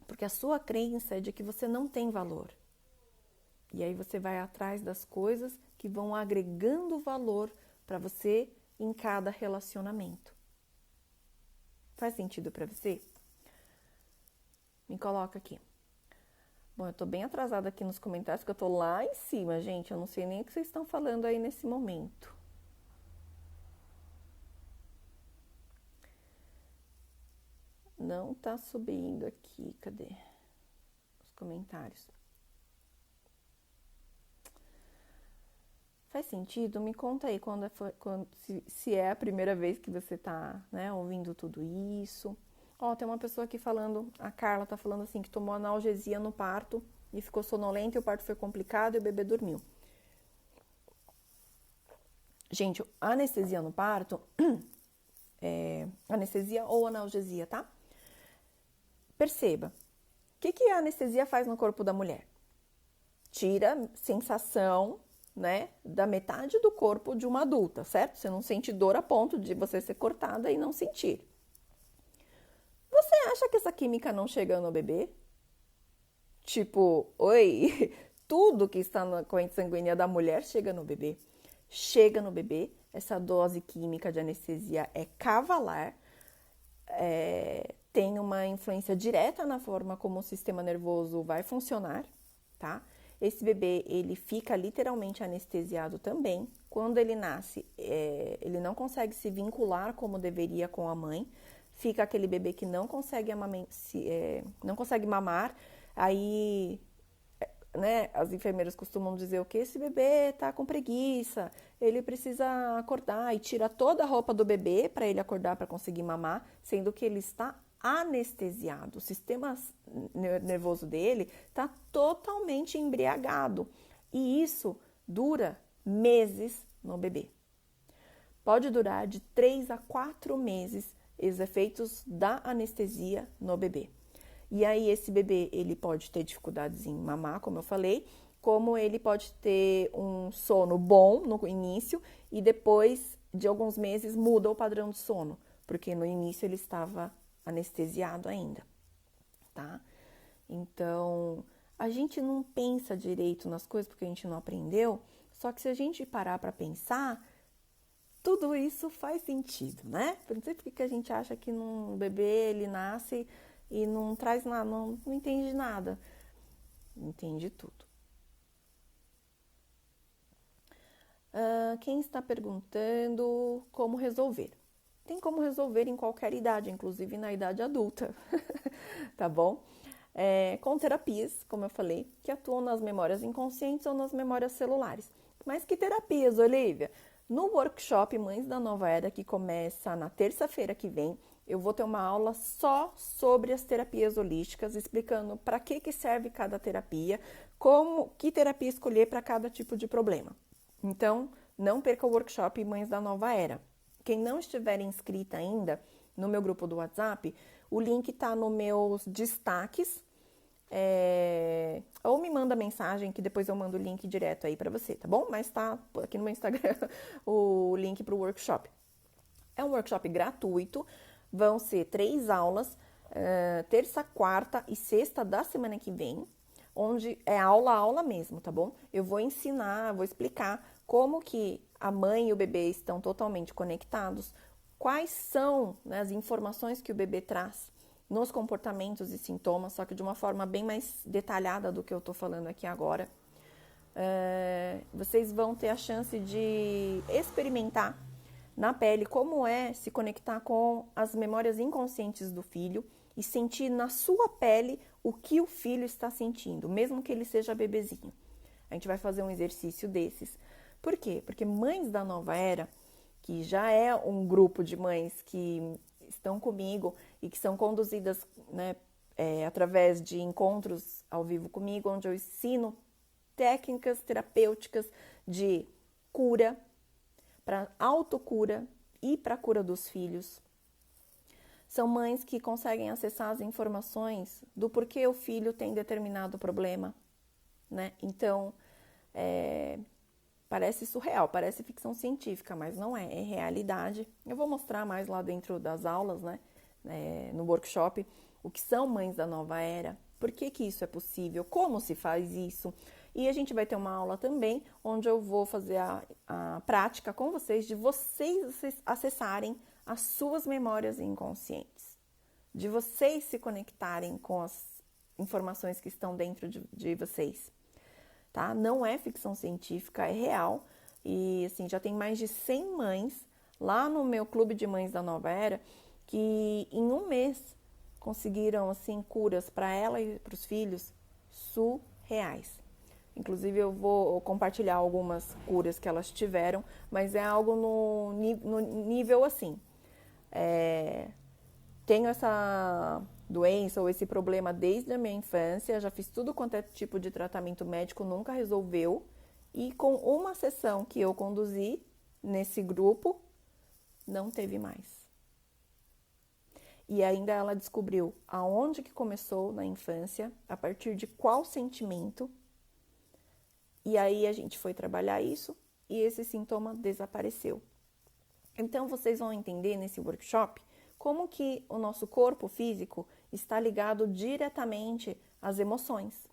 Porque a sua crença é de que você não tem valor. E aí você vai atrás das coisas que vão agregando valor para você em cada relacionamento. Faz sentido para você? Me coloca aqui. Bom, eu tô bem atrasada aqui nos comentários, porque eu tô lá em cima, gente. Eu não sei nem o que vocês estão falando aí nesse momento. Não tá subindo aqui, cadê os comentários? Faz sentido? Me conta aí se é a primeira vez que você tá, né, ouvindo tudo isso. Ó, tem uma pessoa aqui falando, a Carla tá falando assim, que tomou analgesia no parto e ficou sonolenta e o parto foi complicado e o bebê dormiu. Gente, anestesia no parto, anestesia ou analgesia, tá? Perceba, o que a anestesia faz no corpo da mulher? Tira sensação, né, da metade do corpo de uma adulta, certo? Você não sente dor a ponto de você ser cortada e não sentir. Você acha que essa química não chega no bebê? Tipo, oi, tudo que está na corrente sanguínea da mulher chega no bebê. Chega no bebê, essa dose química de anestesia é cavalar, tem uma influência direta na forma como o sistema nervoso vai funcionar, tá? Esse bebê, ele fica literalmente anestesiado também. Quando ele nasce, ele não consegue se vincular como deveria com a mãe. Fica aquele bebê que não consegue mamar. Aí, né, as enfermeiras costumam dizer o que? Esse bebê tá com preguiça, ele precisa acordar, e tira toda a roupa do bebê para ele acordar para conseguir mamar, sendo que ele está anestesiado. O sistema nervoso dele está totalmente embriagado. E isso dura meses no bebê. Pode durar de 3 a 4 meses os efeitos da anestesia no bebê. E aí esse bebê, ele pode ter dificuldades em mamar, como eu falei, como ele pode ter um sono bom no início e depois de alguns meses muda o padrão de sono, porque no início ele estava anestesiado ainda, tá? Então, a gente não pensa direito nas coisas porque a gente não aprendeu, só que se a gente parar para pensar, tudo isso faz sentido, né? Por exemplo, porque a gente acha que um bebê, ele nasce e não traz nada, não entende nada. Entende tudo. Quem está perguntando como resolver? Tem como resolver em qualquer idade, inclusive na idade adulta, tá bom? Com terapias, como eu falei, que atuam nas memórias inconscientes ou nas memórias celulares. Mas que terapias, Olivia? No workshop Mães da Nova Era, que começa na terça-feira que vem, eu vou ter uma aula só sobre as terapias holísticas, explicando para que serve cada terapia, que terapia escolher para cada tipo de problema. Então, não perca o workshop Mães da Nova Era. Quem não estiver inscrita ainda no meu grupo do WhatsApp, o link está nos meus destaques, ou me manda mensagem que depois eu mando o link direto aí para você, tá bom? Mas tá aqui no meu Instagram o link para o workshop. É um workshop gratuito, vão ser 3 aulas, terça, quarta e sexta da semana que vem, onde é aula mesmo, tá bom? Eu vou ensinar, vou explicar como que a mãe e o bebê estão totalmente conectados, quais são, né, as informações que o bebê traz nos comportamentos e sintomas, só que de uma forma bem mais detalhada do que eu tô falando aqui agora. Vocês vão ter a chance de experimentar na pele como é se conectar com as memórias inconscientes do filho e sentir na sua pele o que o filho está sentindo, mesmo que ele seja bebezinho. A gente vai fazer um exercício desses. Por quê? Porque Mães da Nova Era, que já é um grupo de mães que estão comigo e que são conduzidas, né, através de encontros ao vivo comigo, onde eu ensino técnicas terapêuticas de cura, para autocura e para a cura dos filhos. São mães que conseguem acessar as informações do porquê o filho tem determinado problema, né? Então, parece surreal, parece ficção científica, mas não é, é realidade. Eu vou mostrar mais lá dentro das aulas, né? No workshop, o que são Mães da Nova Era, por que que isso é possível, como se faz isso. E a gente vai ter uma aula também, onde eu vou fazer a prática com vocês, de vocês acessarem as suas memórias inconscientes, de vocês se conectarem com as informações que estão dentro de vocês, tá? Não é ficção científica, é real. E assim, já tem mais de 100 mães lá no meu clube de Mães da Nova Era que em um mês conseguiram assim curas para ela e para os filhos surreais. Inclusive eu vou compartilhar algumas curas que elas tiveram, mas é algo no nível assim. Tenho essa doença ou esse problema desde a minha infância, já fiz tudo quanto é tipo de tratamento médico, nunca resolveu. E com uma sessão que eu conduzi nesse grupo, não teve mais. E ainda ela descobriu aonde que começou na infância, a partir de qual sentimento. E aí a gente foi trabalhar isso e esse sintoma desapareceu. Então vocês vão entender nesse workshop como que o nosso corpo físico está ligado diretamente às emoções.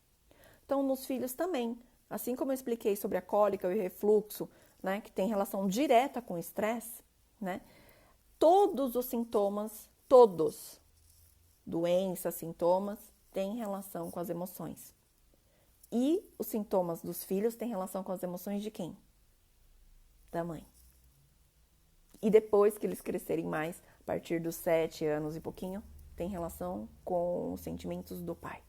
Então nos filhos também, assim como eu expliquei sobre a cólica e o refluxo, né, que tem relação direta com o estresse, né? Todos os sintomas, todos, doenças, sintomas, têm relação com as emoções. E os sintomas dos filhos têm relação com as emoções de quem? Da mãe. E depois que eles crescerem mais, a partir dos 7 anos e pouquinho, tem relação com os sentimentos do pai.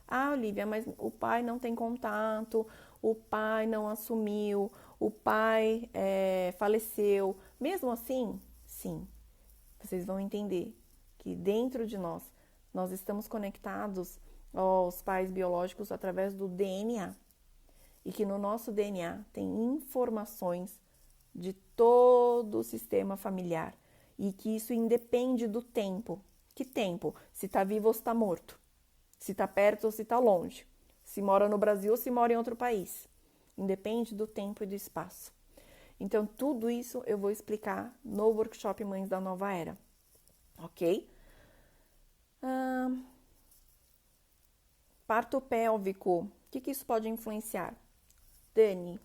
Ah, Olivia, mas o pai não tem contato, o pai não assumiu, o pai faleceu. Mesmo assim, sim, vocês vão entender que dentro de nós estamos conectados aos pais biológicos através do DNA. E que no nosso DNA tem informações de todo o sistema familiar. E que isso independe do tempo. Que tempo? Se está vivo ou se está morto. Se está perto ou se está longe. Se mora no Brasil ou se mora em outro país. Independe do tempo e do espaço. Então, tudo isso eu vou explicar no workshop Mães da Nova Era. Ok? Parto pélvico. O que isso pode influenciar? Dani,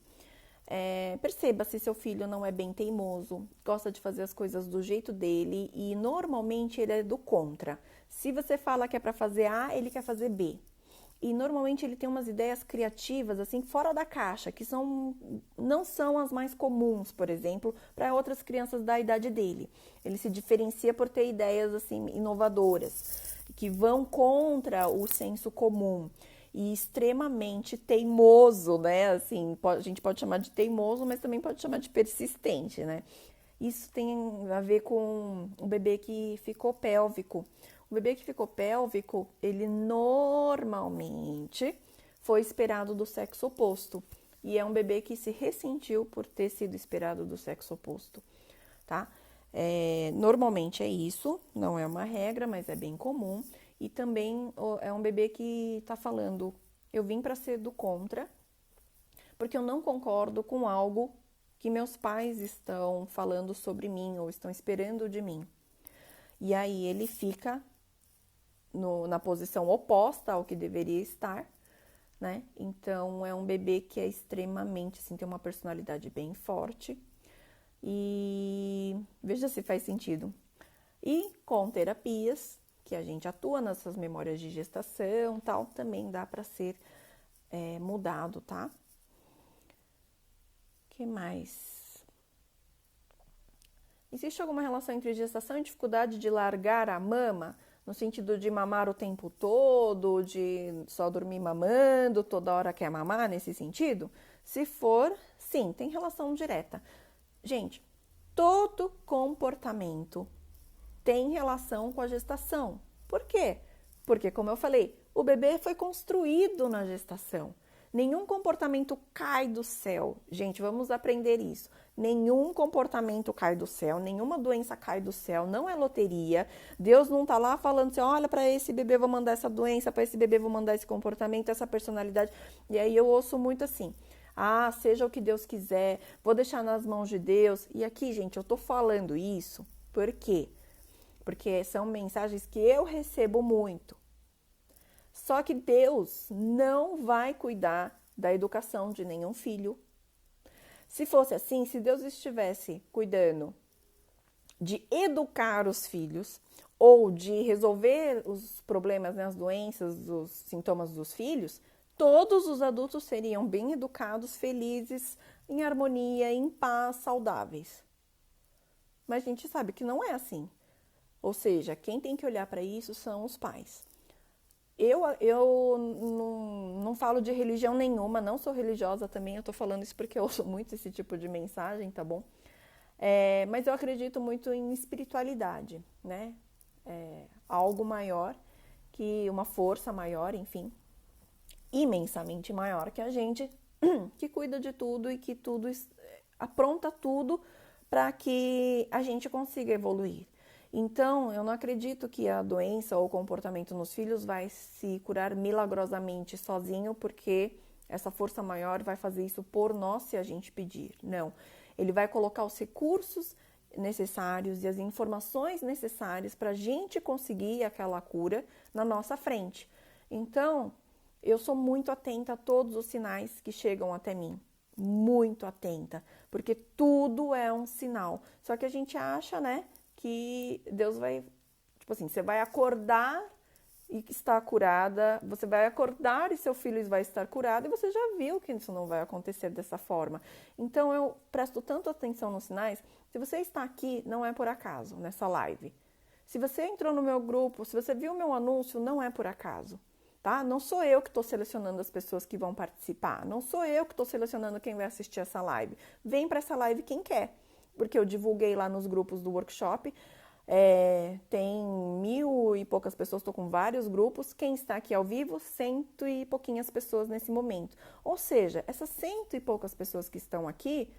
perceba se seu filho não é bem teimoso, gosta de fazer as coisas do jeito dele e normalmente ele é do contra. Se você fala que é para fazer A, ele quer fazer B. E normalmente ele tem umas ideias criativas assim fora da caixa, que não são as mais comuns, por exemplo, para outras crianças da idade dele. Ele se diferencia por ter ideias assim inovadoras, que vão contra o senso comum. E extremamente teimoso, né? Assim, a gente pode chamar de teimoso, mas também pode chamar de persistente, né? Isso tem a ver com o bebê que ficou pélvico. O bebê que ficou pélvico, ele normalmente foi esperado do sexo oposto. E é um bebê que se ressentiu por ter sido esperado do sexo oposto, tá? Normalmente é isso, não é uma regra, mas é bem comum. E também é um bebê que está falando, eu vim para ser do contra, porque eu não concordo com algo que meus pais estão falando sobre mim ou estão esperando de mim. E aí ele fica na posição oposta ao que deveria estar, né? Então é um bebê que é extremamente, assim, tem uma personalidade bem forte. E veja se faz sentido. E com terapias, que a gente atua nessas memórias de gestação, tal, também dá para ser mudado, tá? O que mais? Existe alguma relação entre gestação e dificuldade de largar a mama? No sentido de mamar o tempo todo, de só dormir mamando, toda hora quer mamar, nesse sentido? Se for, sim, tem relação direta. Gente, todo comportamento tem relação com a gestação. Por quê? Porque, como eu falei, o bebê foi construído na gestação. Nenhum comportamento cai do céu. Gente, vamos aprender isso. Nenhum comportamento cai do céu, nenhuma doença cai do céu, não é loteria. Deus não tá lá falando assim, olha, para esse bebê vou mandar essa doença, para esse bebê vou mandar esse comportamento, essa personalidade. E aí eu ouço muito assim, ah, seja o que Deus quiser, vou deixar nas mãos de Deus. E aqui, gente, eu tô falando isso, por quê? Porque são mensagens que eu recebo muito. Só que Deus não vai cuidar da educação de nenhum filho. Se fosse assim, se Deus estivesse cuidando de educar os filhos ou de resolver os problemas, né, as doenças, os sintomas dos filhos, todos os adultos seriam bem educados, felizes, em harmonia, em paz, saudáveis. Mas a gente sabe que não é assim. Ou seja, quem tem que olhar para isso são os pais. Eu não falo de religião nenhuma, não sou religiosa também, eu tô falando isso porque eu ouço muito esse tipo de mensagem, tá bom? Mas eu acredito muito em espiritualidade, né? Algo maior, que uma força maior, enfim, imensamente maior que a gente, que cuida de tudo e que tudo apronta tudo para que a gente consiga evoluir. Então, eu não acredito que a doença ou o comportamento nos filhos vai se curar milagrosamente sozinho, porque essa força maior vai fazer isso por nós se a gente pedir. Não. Ele vai colocar os recursos necessários e as informações necessárias para a gente conseguir aquela cura na nossa frente. Então, eu sou muito atenta a todos os sinais que chegam até mim. Muito atenta, porque tudo é um sinal. Só que a gente acha, né, que Deus vai, tipo assim, você vai acordar e está curada, você vai acordar e seu filho vai estar curado, e você já viu que isso não vai acontecer dessa forma. Então, eu presto tanto atenção nos sinais. Se você está aqui, não é por acaso, nessa live. Se você entrou no meu grupo, se você viu o meu anúncio, não é por acaso, tá? Não sou eu que estou selecionando as pessoas que vão participar, não sou eu que estou selecionando quem vai assistir essa live. Vem para essa live quem quer. Porque eu divulguei lá nos grupos do workshop, tem 1000 e poucas pessoas, estou com vários grupos. Quem está aqui ao vivo, 100 e pouquinhas pessoas nesse momento. Ou seja, essas 100 e poucas pessoas que estão aqui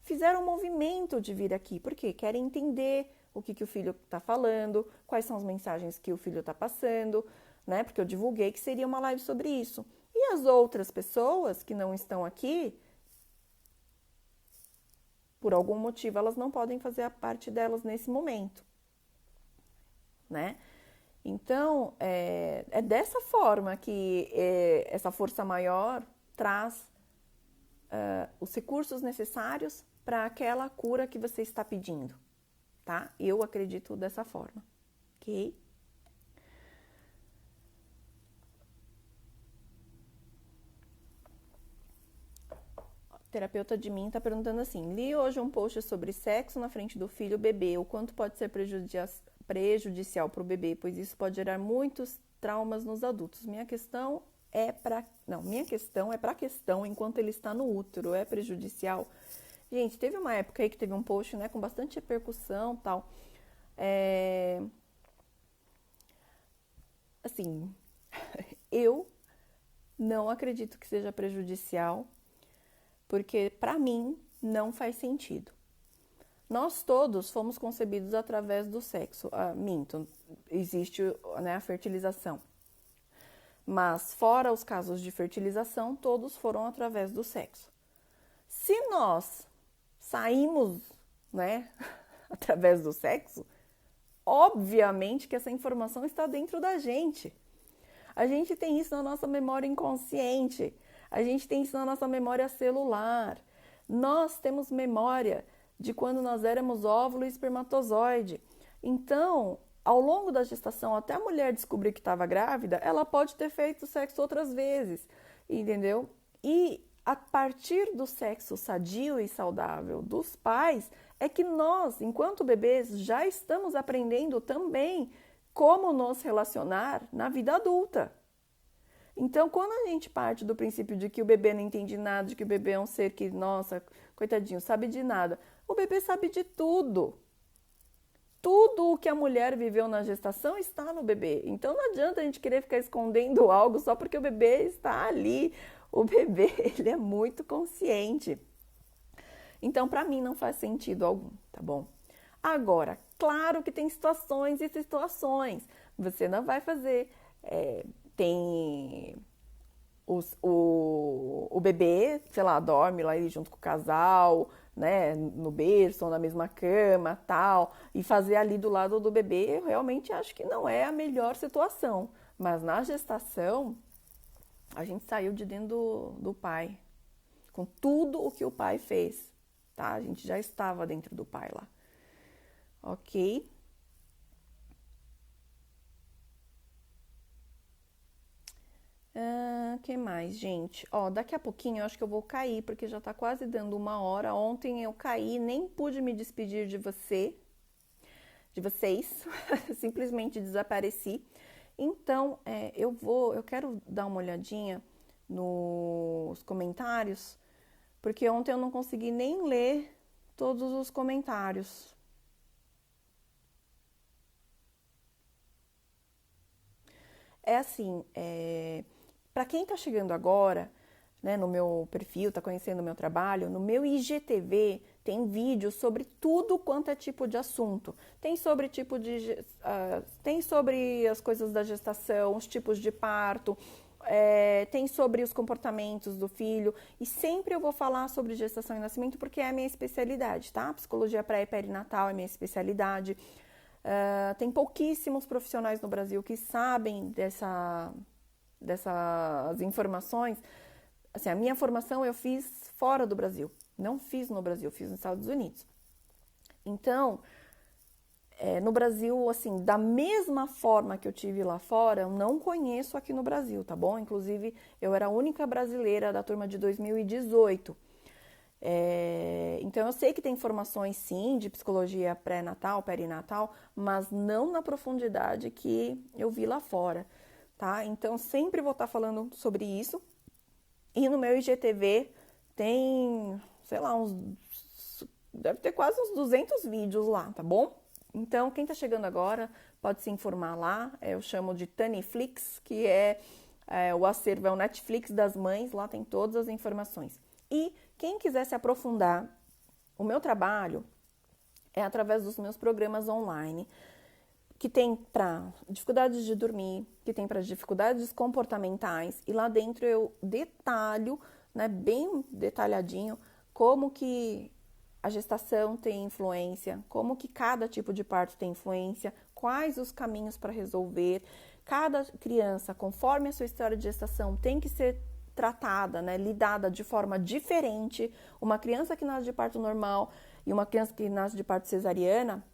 fizeram um movimento de vir aqui, porque querem entender o que o filho está falando, quais são as mensagens que o filho está passando, né? Porque eu divulguei que seria uma live sobre isso. E as outras pessoas que não estão aqui, por algum motivo, elas não podem fazer a parte delas nesse momento, né? Então, é dessa forma que essa força maior traz os recursos necessários para aquela cura que você está pedindo, tá? Eu acredito dessa forma, ok? Terapeuta de mim está perguntando assim, li hoje um post sobre sexo na frente do filho bebê, o quanto pode ser prejudicial para o bebê, pois isso pode gerar muitos traumas nos adultos. Minha questão é para a questão enquanto ele está no útero, é prejudicial? Gente, teve uma época aí que teve um post, né, com bastante repercussão, tal. Assim, eu não acredito que seja prejudicial, porque para mim não faz sentido. Nós todos fomos concebidos através do sexo. Minto, existe, né, a fertilização. Mas fora os casos de fertilização, todos foram através do sexo. Se nós saímos, né, através do sexo, obviamente que essa informação está dentro da gente. A gente tem isso na nossa memória inconsciente. A gente tem isso na nossa memória celular. Nós temos memória de quando nós éramos óvulo e espermatozoide. Então, ao longo da gestação, até a mulher descobrir que estava grávida, ela pode ter feito sexo outras vezes, entendeu? E a partir do sexo sadio e saudável dos pais, é que nós, enquanto bebês, já estamos aprendendo também como nos relacionar na vida adulta. Então, quando a gente parte do princípio de que o bebê não entende nada, de que o bebê é um ser que, nossa, coitadinho, sabe de nada, o bebê sabe de tudo. Tudo o que a mulher viveu na gestação está no bebê. Então não adianta a gente querer ficar escondendo algo só porque o bebê está ali. O bebê, ele é muito consciente. Então, para mim, não faz sentido algum, tá bom? Agora, claro que tem situações e situações. Você não vai fazer... tem o bebê, sei lá, dorme lá junto com o casal, né, no berço ou na mesma cama, tal, e fazer ali do lado do bebê, eu realmente acho que não é a melhor situação. Mas na gestação, a gente saiu de dentro do pai, com tudo o que o pai fez, tá? A gente já estava dentro do pai lá, ok? Que mais, gente? Ó, daqui a pouquinho eu acho que eu vou cair, porque já tá quase dando 1 hora. Ontem eu caí, nem pude me despedir de vocês, simplesmente desapareci. Então, eu quero dar uma olhadinha nos comentários, porque ontem eu não consegui nem ler todos os comentários. É assim, para quem está chegando agora, né, no meu perfil, está conhecendo o meu trabalho, no meu IGTV tem vídeo sobre tudo quanto é tipo de assunto. Tem sobre tem sobre as coisas da gestação, os tipos de parto, tem sobre os comportamentos do filho, e sempre eu vou falar sobre gestação e nascimento porque é a minha especialidade, tá? Psicologia pré e perinatal é a minha especialidade. Tem pouquíssimos profissionais no Brasil que sabem dessas informações. Assim, a minha formação eu fiz fora do Brasil, não fiz no Brasil, fiz nos Estados Unidos. Então, no Brasil, assim, da mesma forma que eu tive lá fora, eu não conheço aqui no Brasil, tá bom? Inclusive, eu era a única brasileira da turma de 2018. Então eu sei que tem informações sim de psicologia pré-natal, perinatal, mas não na profundidade que eu vi lá fora, tá? Então sempre vou estar falando sobre isso. E no meu IGTV tem, sei lá, deve ter quase uns 200 vídeos lá, tá bom? Então quem tá chegando agora pode se informar lá. Eu chamo de Taniflix, que o acervo, é o Netflix das mães, lá tem todas as informações. E quem quiser se aprofundar, o meu trabalho é através dos meus programas online, que tem para dificuldades de dormir, que tem para dificuldades comportamentais, e lá dentro eu detalho, né, bem detalhadinho, como que a gestação tem influência, como que cada tipo de parto tem influência, quais os caminhos para resolver. Cada criança, conforme a sua história de gestação, tem que ser tratada, né, lidada de forma diferente. Uma criança que nasce de parto normal e uma criança que nasce de parto cesariana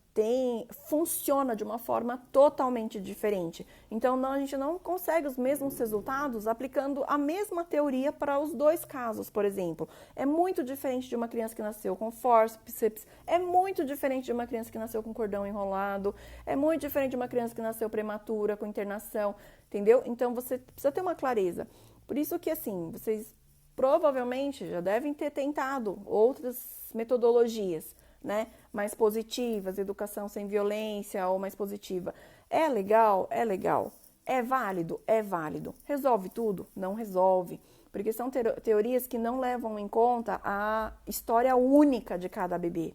funciona de uma forma totalmente diferente. Então, a gente não consegue os mesmos resultados aplicando a mesma teoria para os dois casos, por exemplo. É muito diferente de uma criança que nasceu com fórceps, é muito diferente de uma criança que nasceu com cordão enrolado, é muito diferente de uma criança que nasceu prematura, com internação, entendeu? Então, você precisa ter uma clareza. Por isso que, assim, vocês provavelmente já devem ter tentado outras metodologias, né, mais positivas, educação sem violência ou mais positiva. É legal? É legal. É válido? É válido. Resolve tudo? Não resolve. Porque são teorias que não levam em conta a história única de cada bebê,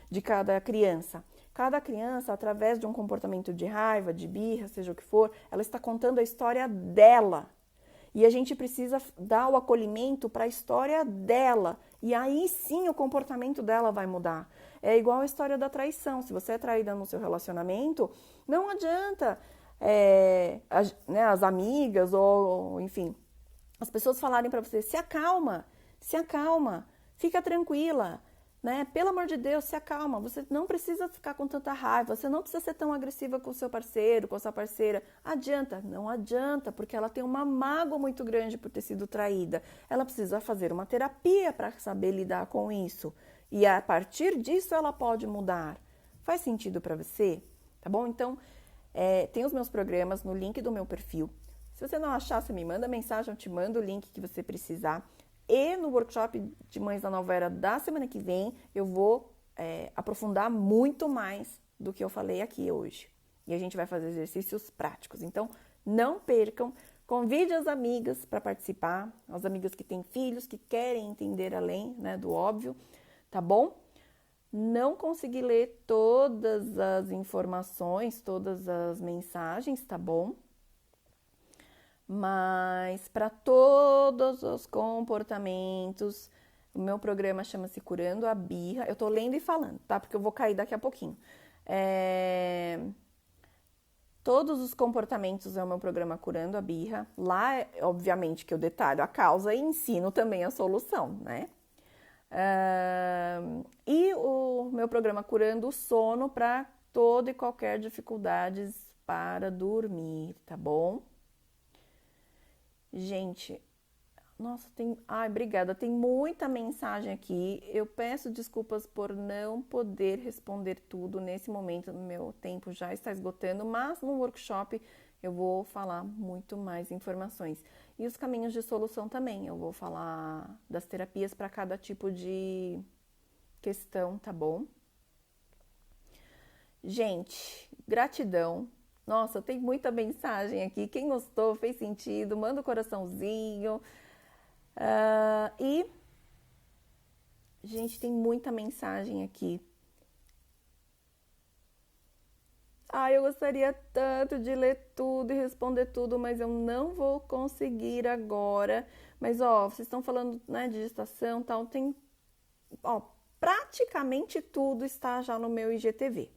de cada criança. Cada criança, através de um comportamento de raiva, de birra, seja o que for, ela está contando a história dela. E a gente precisa dar o acolhimento para a história dela. E aí sim o comportamento dela vai mudar. É igual a história da traição. Se você é traída no seu relacionamento, não adianta as amigas ou, enfim, as pessoas falarem para você, se acalma, fica tranquila, né? Pelo amor de Deus, se acalma. Você não precisa ficar com tanta raiva, você não precisa ser tão agressiva com o seu parceiro, com a sua parceira. Adianta? Não adianta, porque ela tem uma mágoa muito grande por ter sido traída. Ela precisa fazer uma terapia para saber lidar com isso. E a partir disso ela pode mudar. Faz sentido para você? Tá bom? Então, tem os meus programas no link do meu perfil. Se você não achar, você me manda mensagem, eu te mando o link que você precisar. E no workshop de Mães da Nova Era da semana que vem, eu vou aprofundar muito mais do que eu falei aqui hoje. E a gente vai fazer exercícios práticos. Então, não percam. Convide as amigas para participar, as amigas que têm filhos, que querem entender além, né, do óbvio, tá bom? Não consegui ler todas as informações, todas as mensagens, tá bom? Mas para todos os comportamentos, o meu programa chama-se Curando a Birra. Eu tô lendo e falando, tá? Porque eu vou cair daqui a pouquinho. Todos os comportamentos é o meu programa Curando a Birra. Lá, obviamente, que eu detalho a causa e ensino também a solução, né? E o meu programa Curando o Sono para toda e qualquer dificuldades para dormir, tá bom? Gente, nossa, obrigada, tem muita mensagem aqui. Eu peço desculpas por não poder responder tudo nesse momento, meu tempo já está esgotando, mas no workshop eu vou falar muito mais informações. E os caminhos de solução também, eu vou falar das terapias para cada tipo de questão, tá bom? Gente, gratidão. Nossa, tem muita mensagem aqui. Quem gostou, fez sentido, manda um coraçãozinho. Gente, tem muita mensagem aqui. Eu gostaria tanto de ler tudo e responder tudo, mas eu não vou conseguir agora. Mas, vocês estão falando, né, de gestação e tal, tem, praticamente tudo está já no meu IGTV,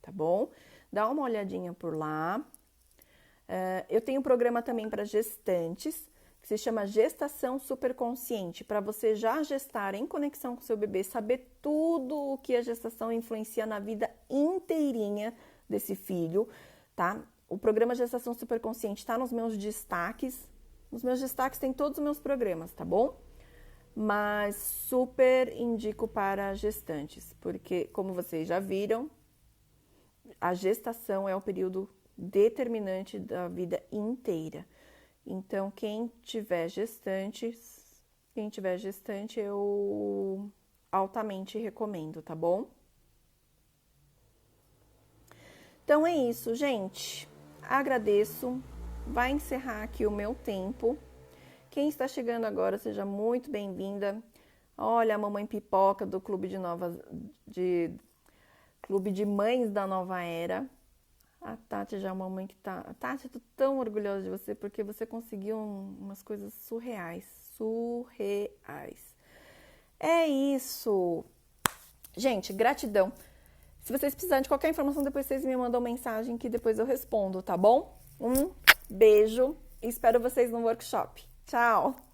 tá bom? Dá uma olhadinha por lá. Eu tenho um programa também para gestantes, que se chama Gestação Superconsciente, para você já gestar em conexão com seu bebê, saber tudo o que a gestação influencia na vida inteirinha desse filho, tá? O programa Gestação Superconsciente está nos meus destaques. Nos meus destaques tem todos os meus programas, tá bom? Mas super indico para gestantes, porque, como vocês já viram, a gestação é o período determinante da vida inteira. Então, quem tiver gestante, eu altamente recomendo, tá bom? Então é isso, gente. Agradeço. Vai encerrar aqui o meu tempo. Quem está chegando agora, seja muito bem-vinda. Olha, a mamãe Pipoca do Clube de Mães da Nova Era. A Tati já é uma mãe que tá... Tati, eu tô tão orgulhosa de você porque você conseguiu umas coisas surreais. É isso. Gente, gratidão. Se vocês precisarem de qualquer informação, depois vocês me mandam mensagem que depois eu respondo, tá bom? Um beijo e espero vocês no workshop. Tchau!